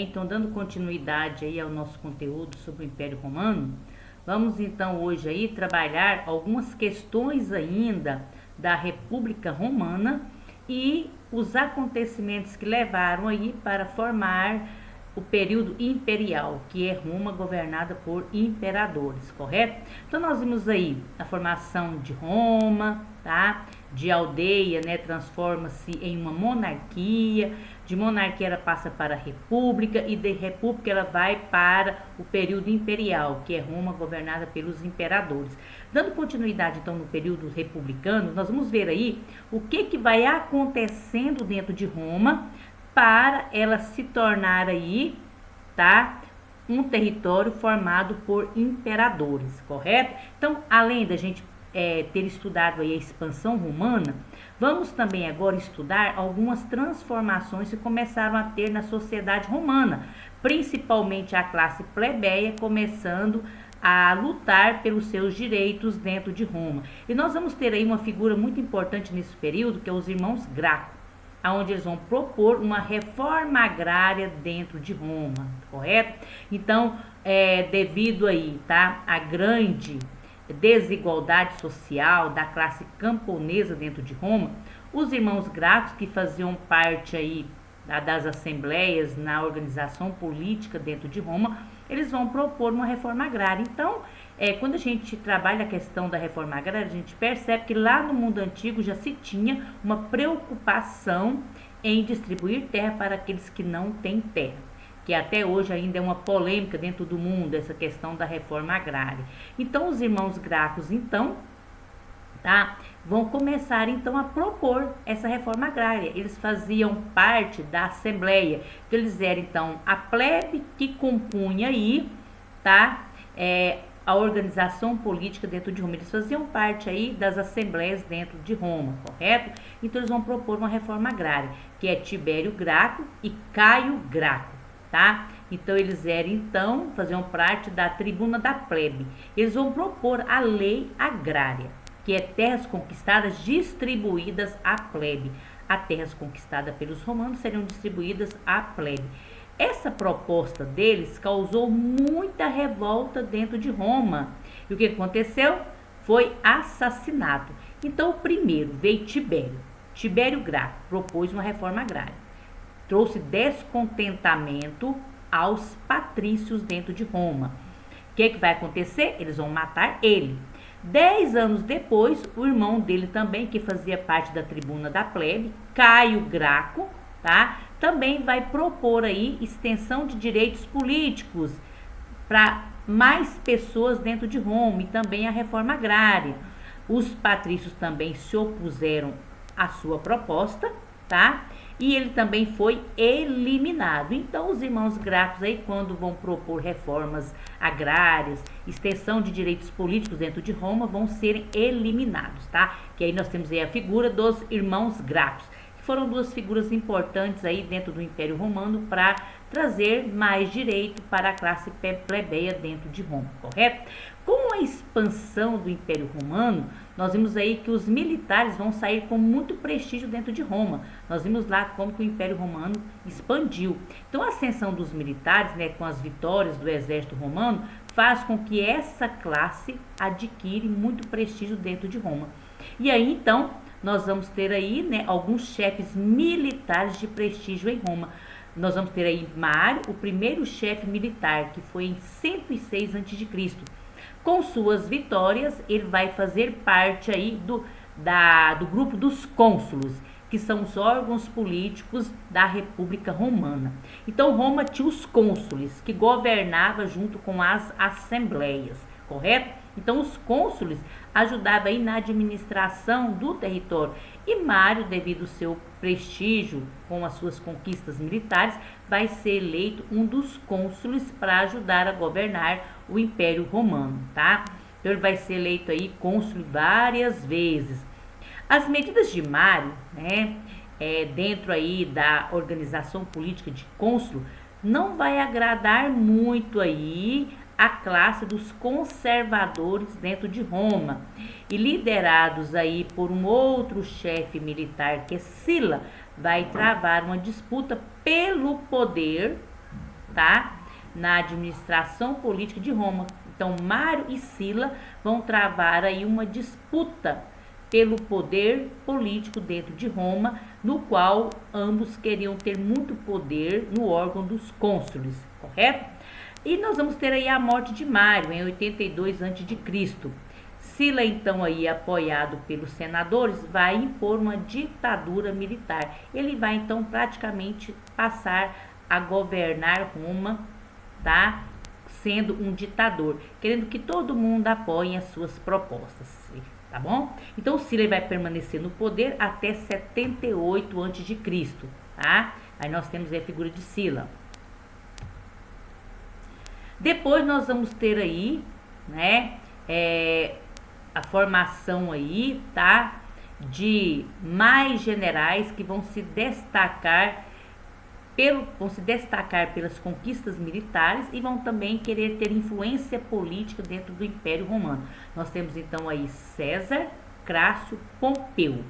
Então, dando continuidade aí ao nosso conteúdo sobre o Império Romano, vamos então hoje aí trabalhar algumas questões ainda da República Romana e os acontecimentos que levaram aí para formar o período imperial, que é Roma governada por imperadores, correto? Então nós vimos aí a formação de Roma, tá? De aldeia, né, transforma-se em uma monarquia, de monarquia ela passa para a república e de república ela vai para o período imperial, que é Roma governada pelos imperadores. Dando continuidade então no período republicano, nós vamos ver aí o que vai acontecendo dentro de Roma para ela se tornar aí, tá? Um território formado por imperadores, correto? Então, além da gente ter estudado aí a expansão romana, vamos também agora estudar algumas transformações que começaram a ter na sociedade romana, principalmente a classe plebeia começando a lutar pelos seus direitos dentro de Roma. E nós vamos ter aí uma figura muito importante nesse período, que é os irmãos Graco, onde eles vão propor uma reforma agrária dentro de Roma, correto? Então, devido aí, tá, a grande desigualdade social da classe camponesa dentro de Roma, os irmãos Gracos, que faziam parte aí das assembleias na organização política dentro de Roma, eles vão propor uma reforma agrária. Então, quando a gente trabalha a questão da reforma agrária, a gente percebe que lá no mundo antigo já se tinha uma preocupação em distribuir terra para aqueles que não têm terra, que até hoje ainda é uma polêmica dentro do mundo, essa questão da reforma agrária. Então, os irmãos Gracos, então, tá, vão começar então a propor essa reforma agrária. Eles faziam parte da assembleia, então, eles eram então a plebe que compunha aí, tá, a organização política dentro de Roma. Eles faziam parte aí das assembleias dentro de Roma, correto? Então eles vão propor uma reforma agrária, que é Tibério Graco e Caio Graco, tá? Então eles faziam parte da tribuna da plebe. Eles vão propor a lei agrária, que é terras conquistadas distribuídas à plebe. As terras conquistadas pelos romanos seriam distribuídas à plebe. Essa proposta deles causou muita revolta dentro de Roma. E o que aconteceu? Foi assassinato. Então, o primeiro veio Tibério. Tibério Graco propôs uma reforma agrária. Trouxe descontentamento aos patrícios dentro de Roma. O que vai acontecer? Eles vão matar ele. 10 anos depois, o irmão dele também, que fazia parte da tribuna da plebe, Caio Graco, tá? Também vai propor aí extensão de direitos políticos para mais pessoas dentro de Roma e também a reforma agrária. Os patrícios também se opuseram à sua proposta, tá? E ele também foi eliminado. Então, os irmãos Gracos aí, quando vão propor reformas agrárias, extensão de direitos políticos dentro de Roma, vão ser eliminados, tá? Que aí nós temos aí a figura dos irmãos Gracos. Foram duas figuras importantes aí dentro do Império Romano para trazer mais direito para a classe plebeia dentro de Roma, correto? Com a expansão do Império Romano, nós vimos aí que os militares vão sair com muito prestígio dentro de Roma. Nós vimos lá como que o Império Romano expandiu. Então, a ascensão dos militares, né, com as vitórias do exército romano, faz com que essa classe adquire muito prestígio dentro de Roma. E aí, então, nós vamos ter aí, né, alguns chefes militares de prestígio em Roma. Nós vamos ter aí Mário, o primeiro chefe militar, que foi em 106 a.C. Com suas vitórias, ele vai fazer parte aí do grupo dos cônsulos, que são os órgãos políticos da República Romana. Então, Roma tinha os cônsules, que governava junto com as assembleias, correto? Então, os cônsules ajudavam aí na administração do território. E Mário, devido ao seu prestígio com as suas conquistas militares, vai ser eleito um dos cônsules para ajudar a governar o Império Romano, tá? Então, ele vai ser eleito aí cônsul várias vezes. As medidas de Mário, né, dentro aí da organização política de cônsul, não vai agradar muito aí a classe dos conservadores dentro de Roma, e liderados aí por um outro chefe militar, que é Sila, vai travar uma disputa pelo poder tá? Na administração política de Roma. Então, Mário e Sila vão travar aí uma disputa pelo poder político dentro de Roma, no qual ambos queriam ter muito poder no órgão dos cônsules, correto? E nós vamos ter aí a morte de Mário em 82 a.C. Sila, então, aí apoiado pelos senadores, vai impor uma ditadura militar. Ele vai, então, praticamente passar a governar Roma, tá? Sendo um ditador, querendo que todo mundo apoie as suas propostas, tá bom? Então, Sila vai permanecer no poder até 78 a.C., tá? Aí nós temos aí a figura de Sila. Depois nós vamos ter aí, né, a formação aí, tá, de mais generais que vão se destacar pelas conquistas militares e vão também querer ter influência política dentro do Império Romano. Nós temos então aí César, Crácio, Pompeu,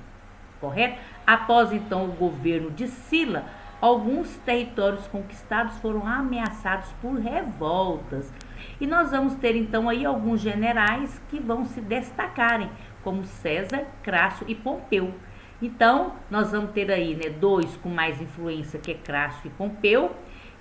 correto? Após então o governo de Sila, alguns territórios conquistados foram ameaçados por revoltas. E nós vamos ter então aí alguns generais que vão se destacarem, como César, Crácio e Pompeu. Então, nós vamos ter aí, né, dois com mais influência, que é Crácio e Pompeu,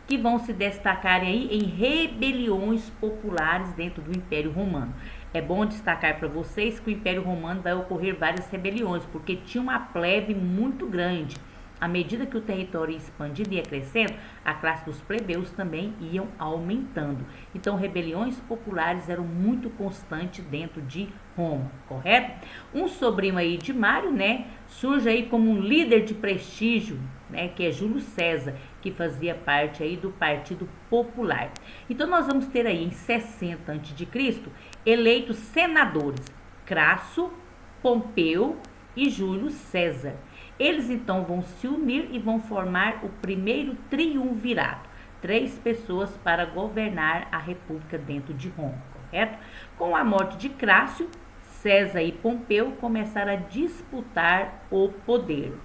que vão se destacarem aí em rebeliões populares dentro do Império Romano. É bom destacar para vocês que o Império Romano vai ocorrer várias rebeliões, porque tinha uma plebe muito grande. À medida que o território ia expandindo e ia crescendo, a classe dos plebeus também iam aumentando. Então, rebeliões populares eram muito constantes dentro de Roma, correto? Um sobrinho aí de Mário, né, surge aí como um líder de prestígio, né, que é Júlio César, que fazia parte aí do Partido Popular. Então, nós vamos ter aí em 60 a.C. eleitos senadores Crasso, Pompeu e Júlio César. Eles então vão se unir e vão formar o primeiro triunvirato, 3 pessoas para governar a república dentro de Roma, correto? Com a morte de Crácio, César e Pompeu começaram a disputar o poder.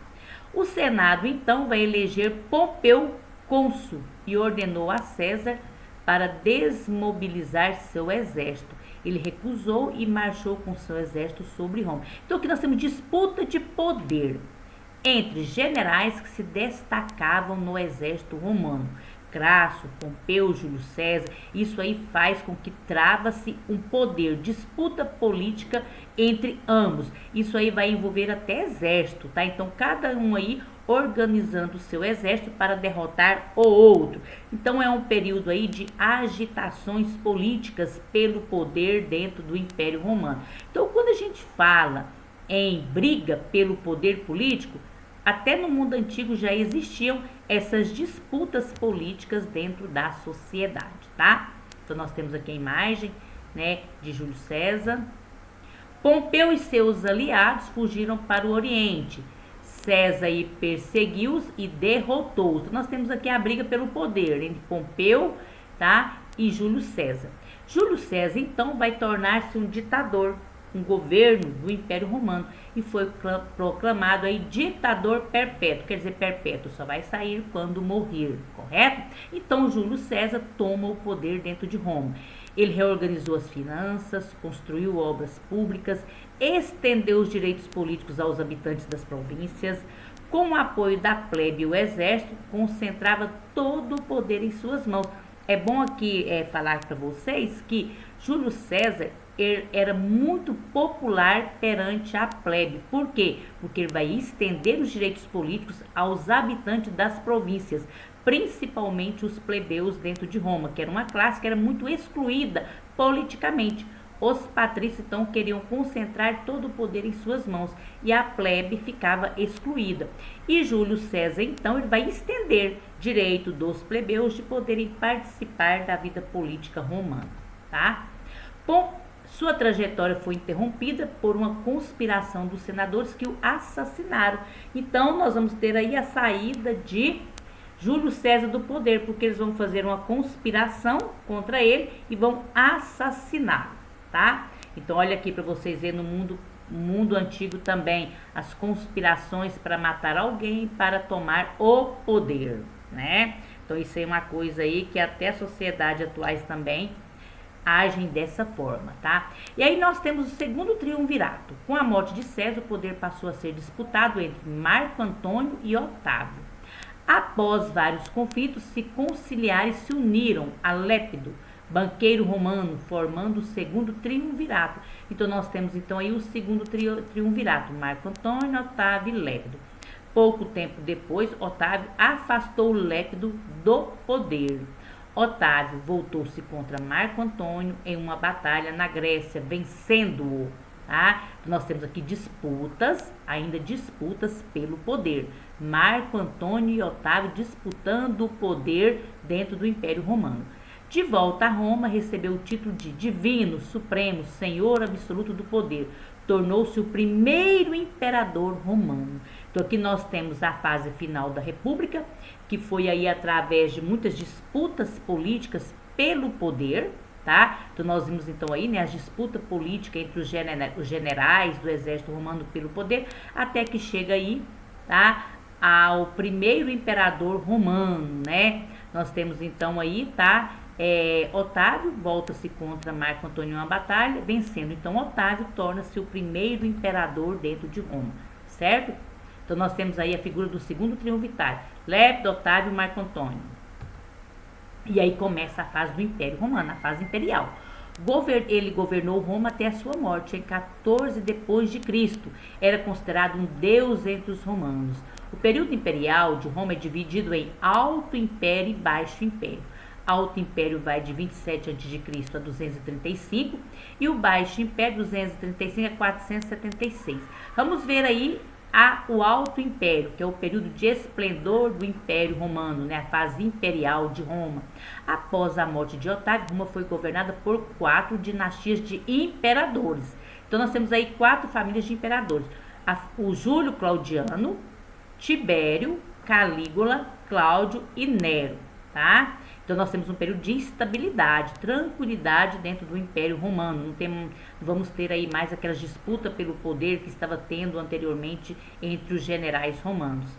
O Senado então vai eleger Pompeu cônsul e ordenou a César para desmobilizar seu exército. Ele recusou e marchou com seu exército sobre Roma. Então aqui nós temos disputa de poder entre generais que se destacavam no exército romano. Crasso, Pompeu, Júlio César, isso aí faz com que trava-se um poder, disputa política entre ambos. Isso aí vai envolver até exército, tá? Então, cada um aí organizando o seu exército para derrotar o outro. Então, é um período aí de agitações políticas pelo poder dentro do Império Romano. Então, quando a gente fala em briga pelo poder político, até no mundo antigo já existiam essas disputas políticas dentro da sociedade, tá? Então, nós temos aqui a imagem, né, de Júlio César. Pompeu e seus aliados fugiram para o Oriente. César perseguiu-os e derrotou-os. Então, nós temos aqui a briga pelo poder entre Pompeu, tá, e Júlio César. Júlio César, então, vai tornar-se um ditador, um governo do Império Romano, e foi proclamado aí ditador perpétuo, quer dizer, perpétuo, só vai sair quando morrer, correto? Então, Júlio César toma o poder dentro de Roma. Ele reorganizou as finanças, construiu obras públicas, estendeu os direitos políticos aos habitantes das províncias. Com o apoio da plebe e o exército, concentrava todo o poder em suas mãos. É bom aqui falar para vocês que Júlio César era muito popular perante a plebe. Por quê? Porque ele vai estender os direitos políticos aos habitantes das províncias, principalmente os plebeus dentro de Roma, que era uma classe que era muito excluída politicamente. Os patrícios então queriam concentrar todo o poder em suas mãos e a plebe ficava excluída. E Júlio César então ele vai estender direito dos plebeus de poderem participar da vida política romana, tá? Bom, sua trajetória foi interrompida por uma conspiração dos senadores que o assassinaram. Então, nós vamos ter aí a saída de Júlio César do poder, porque eles vão fazer uma conspiração contra ele e vão assassiná-lo, tá? Então, olha aqui para vocês verem no mundo antigo também as conspirações para matar alguém, para tomar o poder, né? Então isso é uma coisa aí que até as sociedades atuais também agem dessa forma, tá? E aí nós temos o segundo triunvirato. Com a morte de César, o poder passou a ser disputado entre Marco Antônio e Otávio. Após vários conflitos, se conciliares se uniram a Lépido, banqueiro romano, formando o segundo triunvirato. Então nós temos então aí o segundo triunvirato, Marco Antônio, Otávio e Lépido. Pouco tempo depois, Otávio afastou Lépido do poder. Otávio voltou-se contra Marco Antônio em uma batalha na Grécia, vencendo-o. Tá? Nós temos aqui disputas, ainda disputas pelo poder. Marco Antônio e Otávio disputando o poder dentro do Império Romano. De volta a Roma, recebeu o título de Divino, Supremo, Senhor Absoluto do Poder. Tornou-se o primeiro imperador romano. Então aqui nós temos a fase final da República, que foi aí através de muitas disputas políticas pelo poder, tá? Então nós vimos então aí, né, as disputas políticas entre os generais do exército romano pelo poder, até que chega aí, tá, ao primeiro imperador romano, né? Nós temos então aí, tá, Otávio volta-se contra Marco Antônio em uma batalha, vencendo. Então Otávio torna-se o primeiro imperador dentro de Roma, certo? Então nós temos aí a figura do segundo triunvirário, Lépido, Otávio e Marco Antônio. E aí começa a fase do Império Romano, a fase imperial. Ele governou Roma até a sua morte em 14 depois de Cristo. Era considerado um deus entre os romanos. O período imperial de Roma é dividido em Alto Império e Baixo Império. Alto Império vai de 27 a.C. a 235 e o Baixo Império 235 a 476. Vamos ver aí o Alto Império, que é o período de esplendor do Império Romano, né? A fase imperial de Roma. Após a morte de Otávio, Roma foi governada por 4 dinastias de imperadores. Então nós temos aí 4 famílias de imperadores: o Júlio Claudiano, Tibério, Calígula, Cláudio e Nero, tá? Então nós temos um período de estabilidade, tranquilidade dentro do Império Romano. Não vamos ter aí mais aquelas disputas pelo poder que estava tendo anteriormente entre os generais romanos.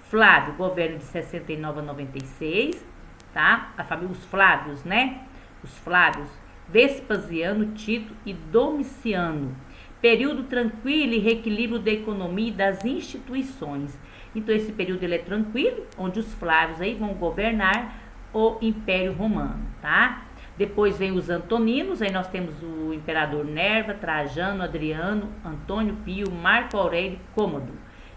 Flávio governa de 69 a 96, tá? A família, os Flávios, né? Os Flávios, Vespasiano, Tito e Domiciano. Período tranquilo e reequilíbrio da economia e das instituições. Então esse período ele é tranquilo, onde os Flávios aí vão governar o Império Romano, tá? Depois vem os Antoninos, aí nós temos o imperador Nerva, Trajano, Adriano, Antônio Pio, Marco Aurélio e Cômodo.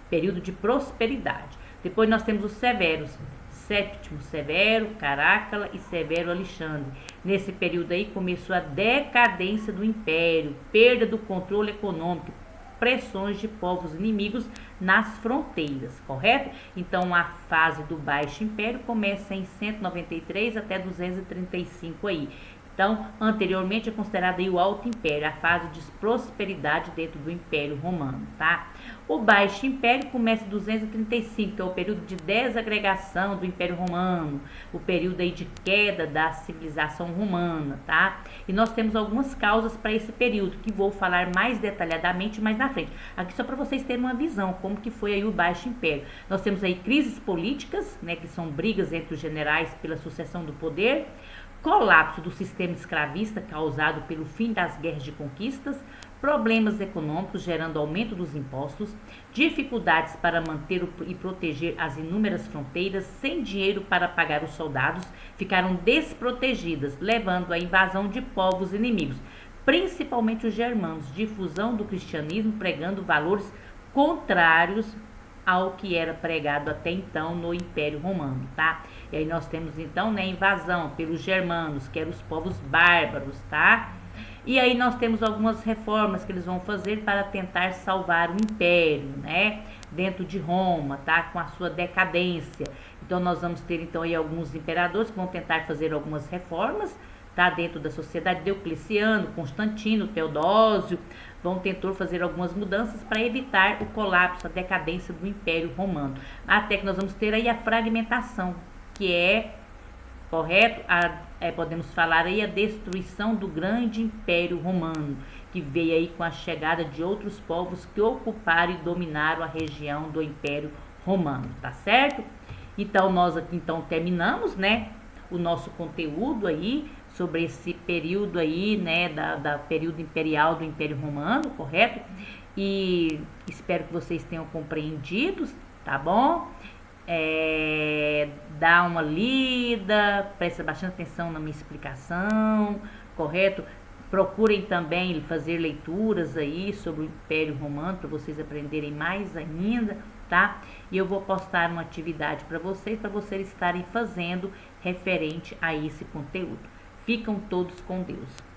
Período de prosperidade. Depois nós temos os Severos, Séptimo Severo, Carácala e Severo Alexandre. Nesse período aí começou a decadência do império, perda do controle econômico, pressões de povos inimigos nas fronteiras, correto? Então a fase do Baixo Império começa em 193 até 235 aí. Então, anteriormente é considerado aí o Alto Império, a fase de prosperidade dentro do Império Romano, tá? O Baixo Império começa em 235, que é o período de desagregação do Império Romano, o período aí de queda da civilização romana, tá? E nós temos algumas causas para esse período, que vou falar mais detalhadamente mais na frente. Aqui só para vocês terem uma visão, como que foi aí o Baixo Império. Nós temos aí crises políticas, né, que são brigas entre os generais pela sucessão do poder, colapso do sistema escravista causado pelo fim das guerras de conquistas, problemas econômicos gerando aumento dos impostos, dificuldades para manter e proteger as inúmeras fronteiras, sem dinheiro para pagar os soldados, ficaram desprotegidas, levando à invasão de povos inimigos, principalmente os germanos, difusão do cristianismo pregando valores contrários ao que era pregado até então no Império Romano, tá? E aí nós temos então, né, invasão pelos germanos, que eram os povos bárbaros, tá? E aí nós temos algumas reformas que eles vão fazer para tentar salvar o império, né, dentro de Roma, tá? Com a sua decadência. Então nós vamos ter então aí alguns imperadores que vão tentar fazer algumas reformas, tá? Dentro da sociedade, Diocleciano, Constantino, Teodósio, vão tentar fazer algumas mudanças para evitar o colapso, a decadência do Império Romano. Até que nós vamos ter aí a fragmentação, que é, correto, podemos falar aí a destruição do grande Império Romano, que veio aí com a chegada de outros povos que ocuparam e dominaram a região do Império Romano, tá certo? Então, nós aqui então terminamos, né, o nosso conteúdo aí sobre esse período aí, né, da período imperial do Império Romano, correto? E espero que vocês tenham compreendido, tá bom? Dá uma lida, presta bastante atenção na minha explicação, correto? Procurem também fazer leituras aí sobre o Império Romano para vocês aprenderem mais ainda, tá? E eu vou postar uma atividade para vocês estarem fazendo referente a esse conteúdo. Ficam todos com Deus.